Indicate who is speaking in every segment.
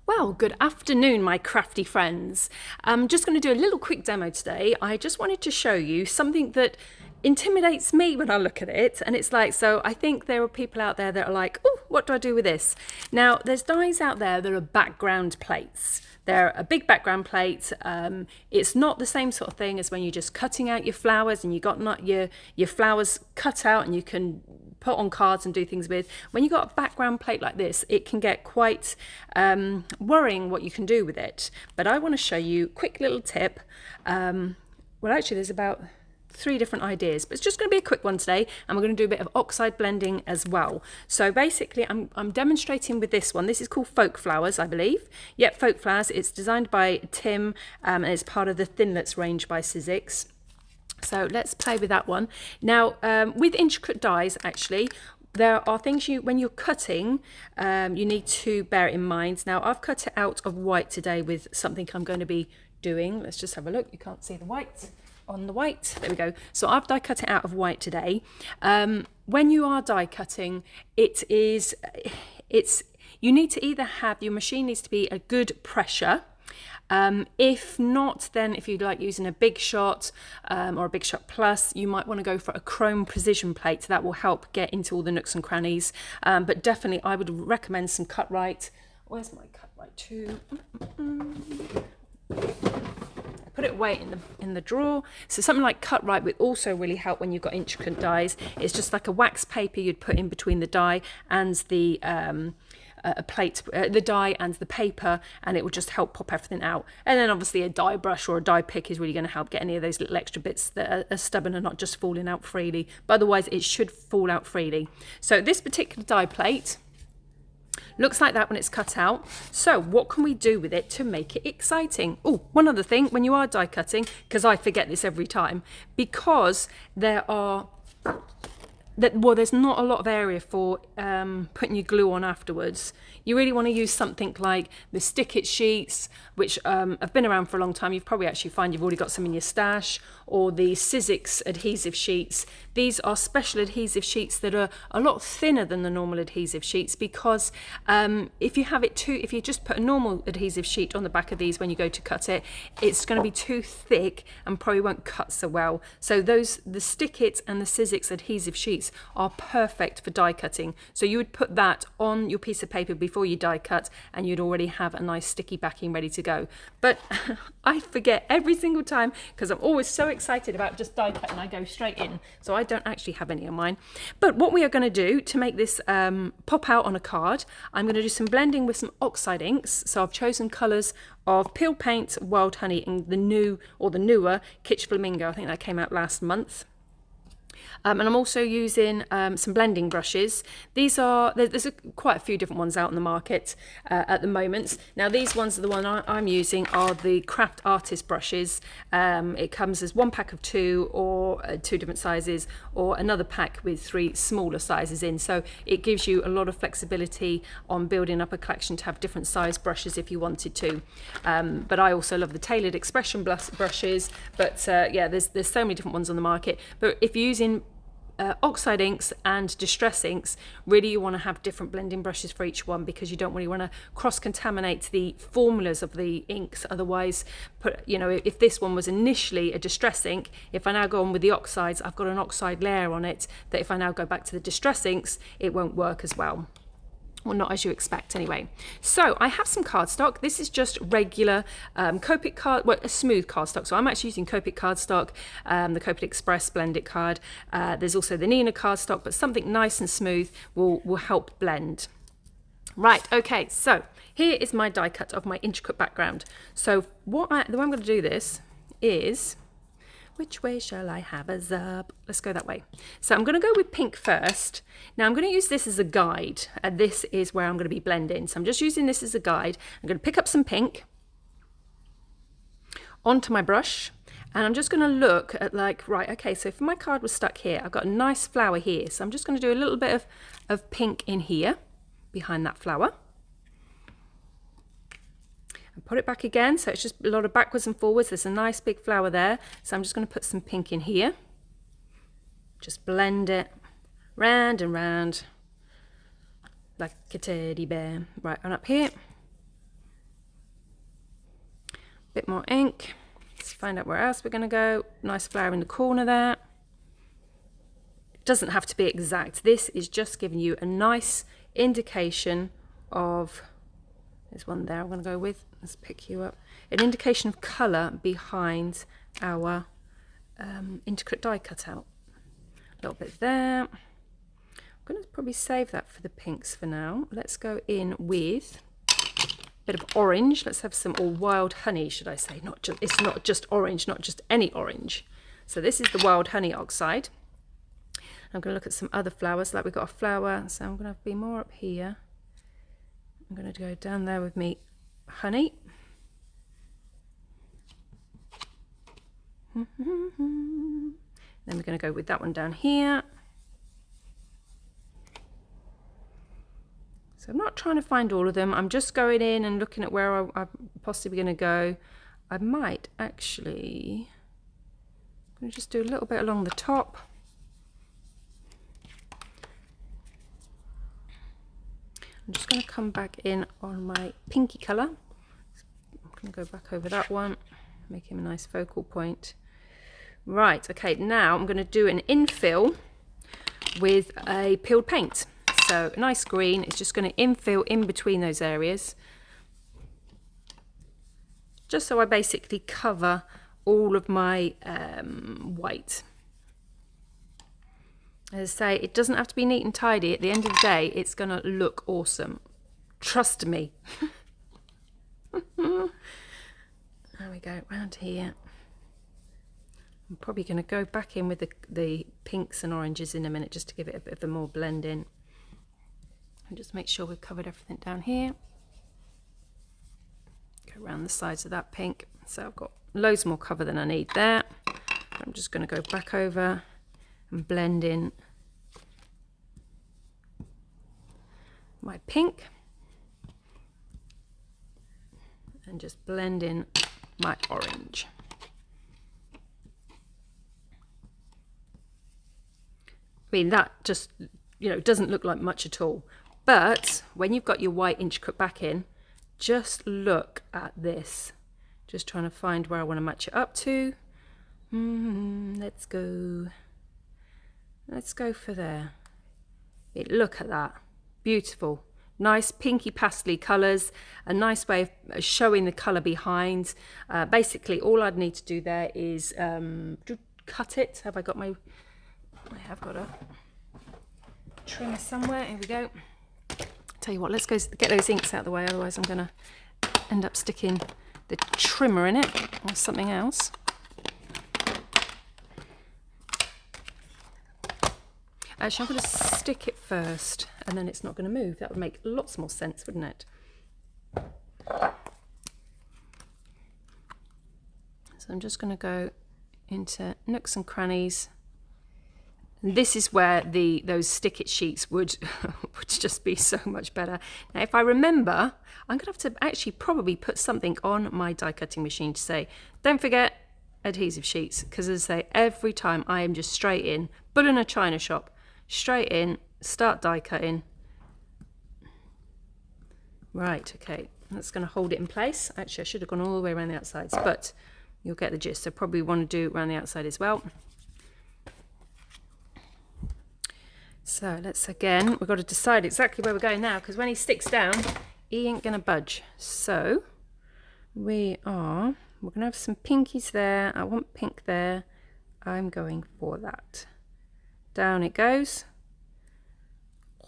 Speaker 1: Well, good afternoon, my crafty friends. I'm just going to do a little quick demo today. I just wanted to show you something that intimidates me when I look at it. And it's like, so I think there are people out there that are like, oh, what do I do with this? Now, there's dies out there that are background plates. They're a big background plate. It's not the same sort of thing as when you're just cutting out your flowers and you got not your flowers cut out and you can put on cards and do things with. When you've got a background plate like this, it can get quite worrying what you can do with it. But I want to show you a quick little tip. Well, actually, there's about 3 different ideas, but it's just going to be a quick one today, and we're going to do a bit of oxide blending as well. So basically I'm demonstrating with this one. This is called Folk Flowers, I believe. Yep, Folk Flowers. It's designed by Tim, and it's part of the Thinlets range by Sizzix. So let's play with that one. Now, with intricate dies, actually, there are things when you're cutting, you need to bear it in mind. Now, I've cut it out of white today with something I'm going to be doing. Let's just have a look. You can't see the white on the white. There we go. So I've die cut it out of white today. When you are die cutting, you need to either have, your machine needs to be a good pressure. If not, then if you like using a Big Shot or a Big Shot Plus, you might want to go for a chrome precision plate. That will help get into all the nooks and crannies. But definitely I would recommend some Cut-Rite. Where's my Cut-Rite 2? I put it away in the drawer. So something like Cut-Rite would also really help when you've got intricate dies. It's just like a wax paper you'd put in between the die and the plate, the die and the paper, and it will just help pop everything out. And then obviously a die brush or a die pick is really going to help get any of those little extra bits that are stubborn and not just falling out freely. But otherwise it should fall out freely. So this particular die plate looks like that when it's cut out. So what can we do with it to make it exciting? Oh, one other thing, when you are die cutting, because I forget this every time, because there's not a lot of area for putting your glue on afterwards. You really want to use something like the Stick It sheets, which have been around for a long time. You've probably actually find you've already got some in your stash, or the Sizzix adhesive sheets. These are special adhesive sheets that are a lot thinner than the normal adhesive sheets, because if you just put a normal adhesive sheet on the back of these when you go to cut it, it's going to be too thick and probably won't cut so well. So the Stick It and the Sizzix adhesive sheets are perfect for die cutting. So you would put that on your piece of paper before you die cut, and you'd already have a nice sticky backing ready to go. But I forget every single time, because I'm always so excited about just die cutting, I go straight in. So I don't actually have any of mine. But what we are going to do to make this pop out on a card, I'm going to do some blending with some Oxide inks. So I've chosen colours of Peel Paint, Wild Honey, and the newer Kitsch Flamingo. I think that came out last month. And I'm also using some blending brushes. There's quite a few different ones out in the market at the moment. Now these ones are the one I'm using are the Craft Artist brushes. It comes as 1 pack of 2, or 2 different sizes, or another pack with 3 smaller sizes in. So it gives you a lot of flexibility on building up a collection to have different size brushes if you wanted to. But I also love the Tailored Expression brushes. But yeah, there's so many different ones on the market. But if you're using Oxide inks and Distress inks, really you want to have different blending brushes for each one, because you don't really want to cross-contaminate the formulas of the inks. Otherwise, if this one was initially a Distress ink, if I now go on with the oxides, I've got an oxide layer on it that if I now go back to the Distress inks, it won't work as well. Well, not as you expect anyway. So I have some cardstock. This is just regular Copic card, well, a smooth cardstock. So I'm actually using Copic cardstock, the Copic Express Blend It card. There's also the Nina cardstock, but something nice and smooth will help blend. Right, okay, so here is my die cut of my intricate background. So the way I'm going to do this is, which way shall I have us up? Let's go that way. So I'm going to go with pink first. Now I'm going to use this as a guide, and this is where I'm going to be blending. So I'm just using this as a guide. I'm going to pick up some pink onto my brush, and I'm just going to look at right, okay, so if my card was stuck here, I've got a nice flower here. So I'm just going to do a little bit of pink in here, behind that flower. And put it back again, so it's just a lot of backwards and forwards. There's a nice big flower there, so I'm just going to put some pink in here. Just blend it round and round like a teddy bear. Right, and up here bit more ink. Let's find out where else we're going to go. Nice flower in the corner there. It doesn't have to be exact. This is just giving you a nice indication of, there's one there I'm going to go with. Let's pick you up. An indication of colour behind our intricate die cutout. A little bit there. I'm going to probably save that for the pinks for now. Let's go in with a bit of orange. Let's have some, or wild honey, should I say. It's not just orange, not just any orange. So this is the wild honey oxide. I'm going to look at some other flowers. Like we've got a flower, so I'm going to be more up here. I'm going to go down there with me honey. Then we're going to go with that one down here. So I'm not trying to find all of them. I'm just going in and looking at where I'm possibly going to go. I might actually, I'm going to just do a little bit along the top. I'm just going to come back in on my pinky colour. I'm going to go back over that one, make him a nice focal point. Right, okay, now I'm going to do an infill with a peeled paint. So a nice green, it's just going to infill in between those areas. Just so I basically cover all of my white. As I say, it doesn't have to be neat and tidy. At the end of the day, it's going to look awesome. Trust me. There we go, round here. I'm probably going to go back in with the pinks and oranges in a minute just to give it a bit of a more blend in. And just make sure we've covered everything down here. Go around the sides of that pink. So I've got loads more cover than I need there. I'm just going to go back over and blend in my pink. And just blend in my orange. I mean, that just, you know, doesn't look like much at all. But when you've got your white intricate back in, just look at this. Just trying to find where I want to match it up to. Let's go. Let's go for there. Look at that. Beautiful. Nice pinky pastely colours. A nice way of showing the colour behind. Basically, all I'd need to do there is cut it. Have I got my... I have got a trimmer somewhere. Here we go. Tell you what, let's go get those inks out of the way, otherwise I'm going to end up sticking the trimmer in it or something else. Actually, I'm going to stick it first and then it's not going to move. That would make lots more sense, wouldn't it? So I'm just going to go into nooks and crannies. And this is where those stick-it sheets would just be so much better. Now, if I remember, I'm going to have to actually probably put something on my die cutting machine to say, don't forget adhesive sheets, because as I say, every time I am just straight in, bull in a china shop, straight in, start die cutting. Right, okay, that's going to hold it in place. Actually, I should have gone all the way around the outsides, but you'll get the gist. So probably want to do around the outside as well. So let's, again, we've got to decide exactly where we're going now, because when he sticks down, he ain't going to budge. So we're going to have some pinkies there. I want pink there. I'm going for that. Down it goes.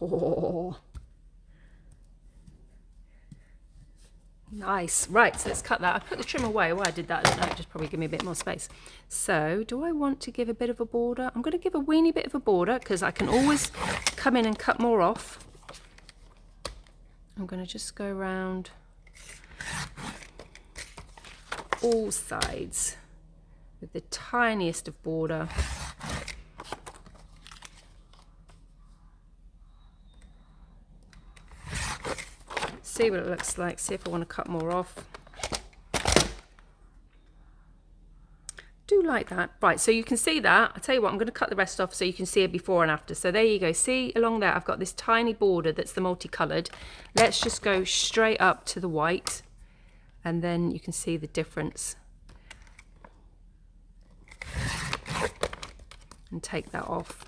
Speaker 1: Oh, nice. Right, so let's cut that. I put the trim away. Why I did that, I don't know, just probably give me a bit more space. So do I want to give a bit of a border? I'm going to give a weeny bit of a border because I can always come in and cut more off. I'm going to just go around all sides with the tiniest of border. See what it looks like, see if I want to cut more off. Do like that. Right, so you can see that. I'll tell you what, I'm going to cut the rest off so you can see it before and after. So there you go. See along there, I've got this tiny border that's the multicoloured. Let's just go straight up to the white. and then you can see the difference. And take that off.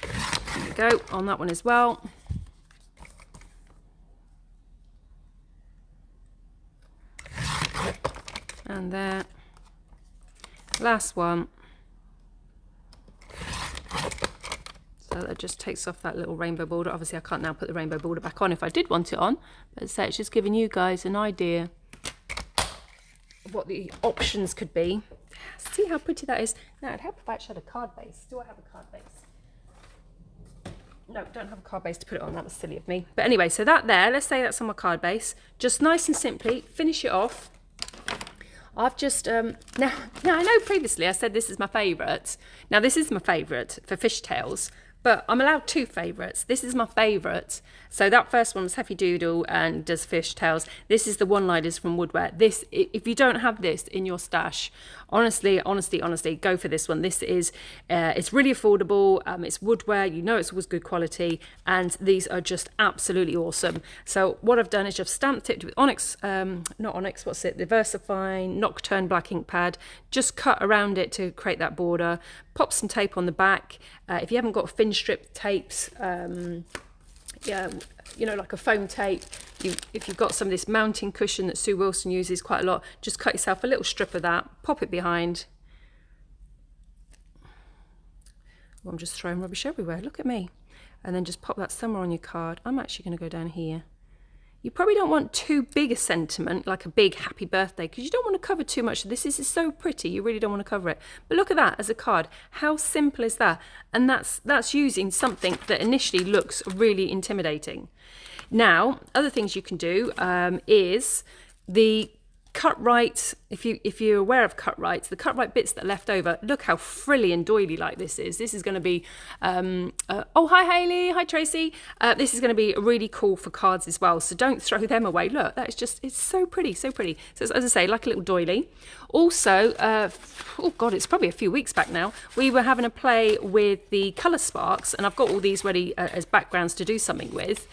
Speaker 1: There we go, on that one as well. And there. Last one. So that just takes off that little rainbow border. Obviously I can't now put the rainbow border back on if I did want it on, but so it's just giving you guys an idea of what the options could be. See how pretty that is? Now it'd help if I actually had a card base. Do I have a card base? No, don't have a card base to put it on. That was silly of me. But anyway, so that there, let's say that's on my card base. Just nice and simply finish it off. I've just, now I know previously I said this is my favourite. Now this is my favourite for fishtails, but I'm allowed 2 favourites. This is my favourite. So that first one was Heavy Doodle and does fishtails. This is the one-liners from Woodware. This, if you don't have this in your stash, honestly, go for this one. This is, it's really affordable. It's Woodware. You know it's always good quality, and these are just absolutely awesome. So what I've done is just stamped it with Onyx, not Onyx, what's it? The Versafine Nocturne black ink pad. Just cut around it to create that border. Pop some tape on the back. If you haven't got thin strip tapes, yeah, you know, like a foam tape, if you've got some of this mounting cushion that Sue Wilson uses quite a lot, just cut yourself a little strip of that, pop it behind. Well, I'm just throwing rubbish everywhere, look at me. And then just pop that somewhere on your card. I'm actually going to go down here. You probably don't want too big a sentiment, like a big happy birthday, because you don't want to cover too much. This is so pretty, you really don't want to cover it. But look at that as a card. How simple is that? And that's using something that initially looks really intimidating. Now, other things you can do is the cut right. If you're aware of cut rights, the cut right bits that are left over, look how frilly and doily like this is. This is going to be, oh hi Hayley, hi Tracy. This is going to be really cool for cards as well. So don't throw them away. Look, that is just, it's so pretty, so pretty. So as I say, like a little doily. Also, oh God, it's probably a few weeks back now, we were having a play with the colour sparks, and I've got all these ready as backgrounds to do something with.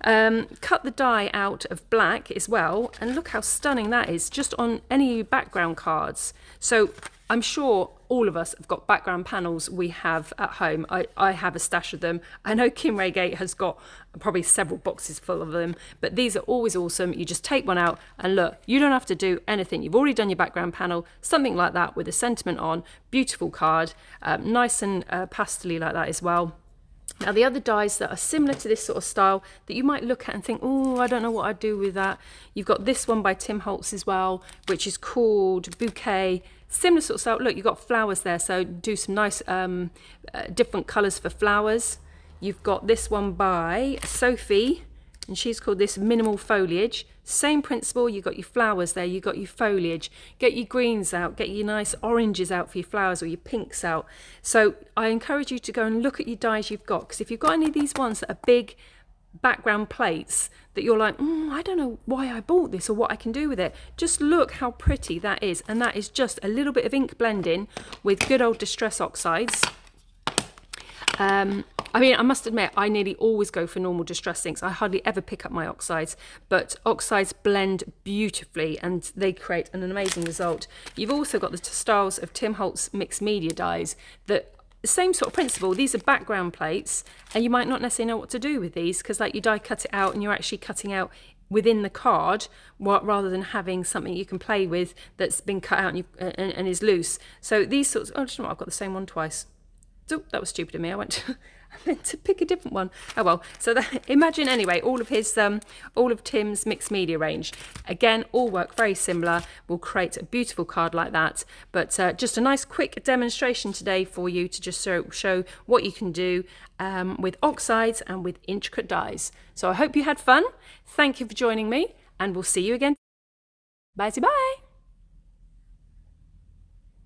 Speaker 1: Cut the die out of black as well, and look how stunning that is, just on any background cards. So I'm sure all of us have got background panels we have at home. I have a stash of them. I know Kim Raygate has got probably several boxes full of them, but these are always awesome. You just take one out and look, you don't have to do anything. You've already done your background panel, something like that with a sentiment on, beautiful card, nice and pastel-y like that as well. Now the other dies that are similar to this sort of style that you might look at and think, oh, I don't know what I'd do with that. You've got this one by Tim Holtz as well, which is called Bouquet. Similar sort of style. Look, you've got flowers there, so do some nice different colours for flowers. You've got this one by Sophie, and she's called this Minimal Foliage. Same principle, you've got your flowers there, you've got your foliage. Get your greens out, get your nice oranges out for your flowers, or your pinks out. So I encourage you to go and look at your dies you've got, because if you've got any of these ones that are big background plates that you're like, I don't know why I bought this or what I can do with it, just look how pretty that is. And that is just a little bit of ink blending with good old Distress Oxides. I mean, I must admit, I nearly always go for normal Distress inks. I hardly ever pick up my Oxides, but Oxides blend beautifully and they create an amazing result. You've also got the styles of Tim Holtz mixed media dies that, same sort of principle. These are background plates, and you might not necessarily know what to do with these, because like you die cut it out and you're actually cutting out within the card rather than having something you can play with that's been cut out and is loose. So these sorts, oh, just know what, I've got the same one twice. Oh, that was stupid of me. I meant to pick a different one. Oh well. So imagine anyway all of Tim's mixed media range. Again, all work very similar. We'll create a beautiful card like that. But just a nice quick demonstration today for you to just show what you can do with oxides and with intricate dies. So I hope you had fun. Thank you for joining me, and we'll see you again. Bye bye.